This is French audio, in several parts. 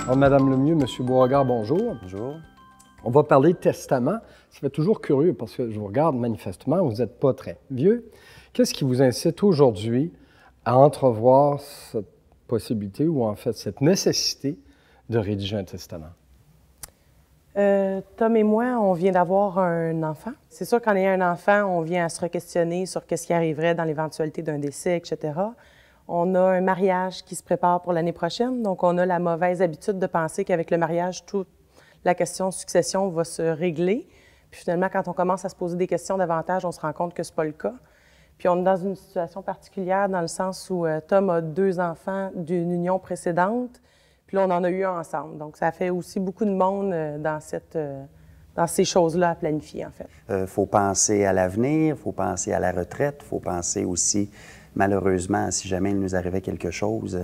Alors, Madame Lemieux, Monsieur Beauregard, bonjour. Bonjour. On va parler de testament. Ça fait toujours curieux parce que je vous regarde manifestement, vous n'êtes pas très vieux. Qu'est-ce qui vous incite aujourd'hui à entrevoir cette possibilité ou en fait cette nécessité de rédiger un testament? Tom et moi, on vient d'avoir un enfant. C'est sûr qu'en ayant un enfant, on vient à se re-questionner sur qu'est-ce qui arriverait dans l'éventualité d'un décès, etc. On a un mariage qui se prépare pour l'année prochaine, donc on a la mauvaise habitude de penser qu'avec le mariage, toute la question succession va se régler. Puis finalement, quand on commence à se poser des questions davantage, on se rend compte que ce n'est pas le cas. Puis on est dans une situation particulière dans le sens où Tom a 2 enfants d'une union précédente, puis là, on en a eu un ensemble. Donc ça fait aussi beaucoup de monde dans ces choses-là à planifier, en fait. Il faut penser à l'avenir, il faut penser à la retraite, il faut penser aussi, malheureusement, si jamais il nous arrivait quelque chose,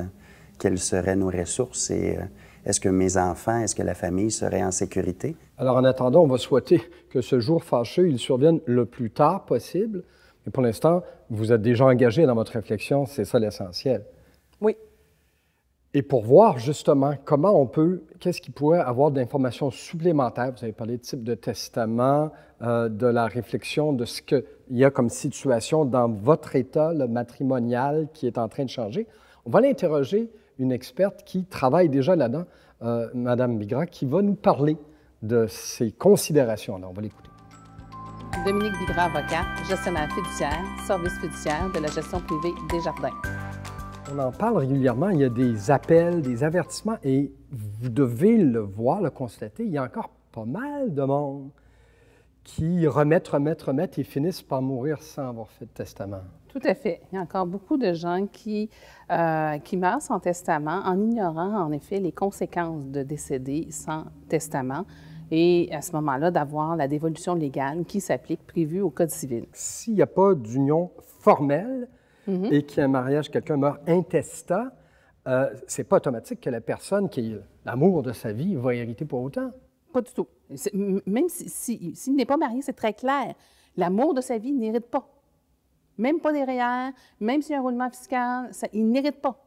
quelles seraient nos ressources et est-ce que mes enfants, est-ce que la famille serait en sécurité? Alors, en attendant, on va souhaiter que ce jour fâcheux, il survienne le plus tard possible. Mais pour l'instant, vous êtes déjà engagé dans votre réflexion, c'est ça l'essentiel. Oui. Et pour voir justement comment on peut, qu'est-ce qu'il pourrait avoir d'informations supplémentaires, vous avez parlé de type de testament, de la réflexion de ce qu'il y a comme situation dans votre état le matrimonial qui est en train de changer. On va aller interroger une experte qui travaille déjà là-dedans, Mme Bigra, qui va nous parler de ces considérations-là. On va l'écouter. Dominique Bigra, avocat, gestionnaire fiduciaire, service fiduciaire de la gestion privée Desjardins. On en parle régulièrement, il y a des appels, des avertissements, et vous devez le voir, le constater, il y a encore pas mal de monde qui remettent et finissent par mourir sans avoir fait de testament. Tout à fait. Il y a encore beaucoup de gens qui meurent sans testament en ignorant, en effet, les conséquences de décéder sans testament et à ce moment-là, d'avoir la dévolution légale qui s'applique prévue au Code civil. S'il n'y a pas d'union formelle, et qu'il y a un mariage, quelqu'un meurt intestat, c'est pas automatique que la personne qui est l'amour de sa vie va hériter pour autant. Pas du tout. Même s'il n'est pas marié, c'est très clair. L'amour de sa vie n'hérite pas. Même pas des REER, même s'il y a un roulement fiscal, il n'hérite pas.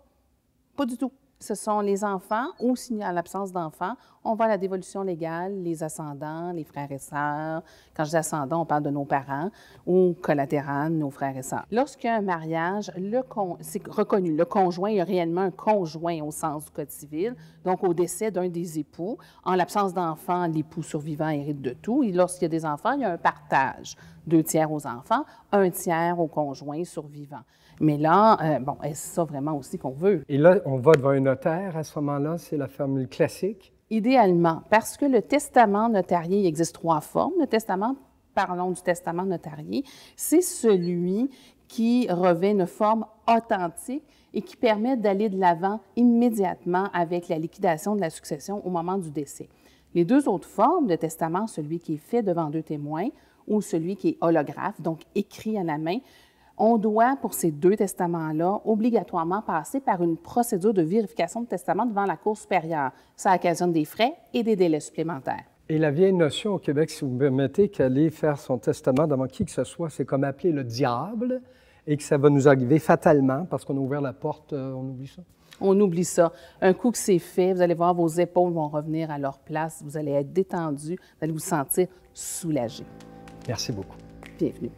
Pas du tout. Ce sont les enfants, ou s'il y a l'absence d'enfants, on va à la dévolution légale, les ascendants, les frères et sœurs. Quand je dis ascendants, on parle de nos parents, ou collatéral, nos frères et sœurs. Lorsqu'il y a un mariage, c'est reconnu. Le conjoint, il y a réellement un conjoint au sens du Code civil, donc au décès d'un des époux. En l'absence d'enfants, l'époux survivant hérite de tout. Et lorsqu'il y a des enfants, il y a un partage. 2 tiers aux enfants, 1 tiers au conjoint survivant. Mais là, c'est ça vraiment aussi qu'on veut. Et là, on va devant un notaire à ce moment-là, c'est la formule classique? Idéalement, parce que le testament notarié, il existe 3 formes. Le testament, parlons du testament notarié, c'est celui qui revêt une forme authentique et qui permet d'aller de l'avant immédiatement avec la liquidation de la succession au moment du décès. Les 2 autres formes de testament, celui qui est fait devant 2 témoins ou celui qui est holographe, donc écrit à la main, on doit, pour ces 2 testaments-là, obligatoirement passer par une procédure de vérification de testament devant la Cour supérieure. Ça occasionne des frais et des délais supplémentaires. Et la vieille notion au Québec, si vous me permettez, qu'aller faire son testament devant qui que ce soit, c'est comme appeler le diable et que ça va nous arriver fatalement parce qu'on a ouvert la porte, on oublie ça? On oublie ça. Un coup que c'est fait, vous allez voir, vos épaules vont revenir à leur place, vous allez être détendu, vous allez vous sentir soulagé. Merci beaucoup. Bienvenue.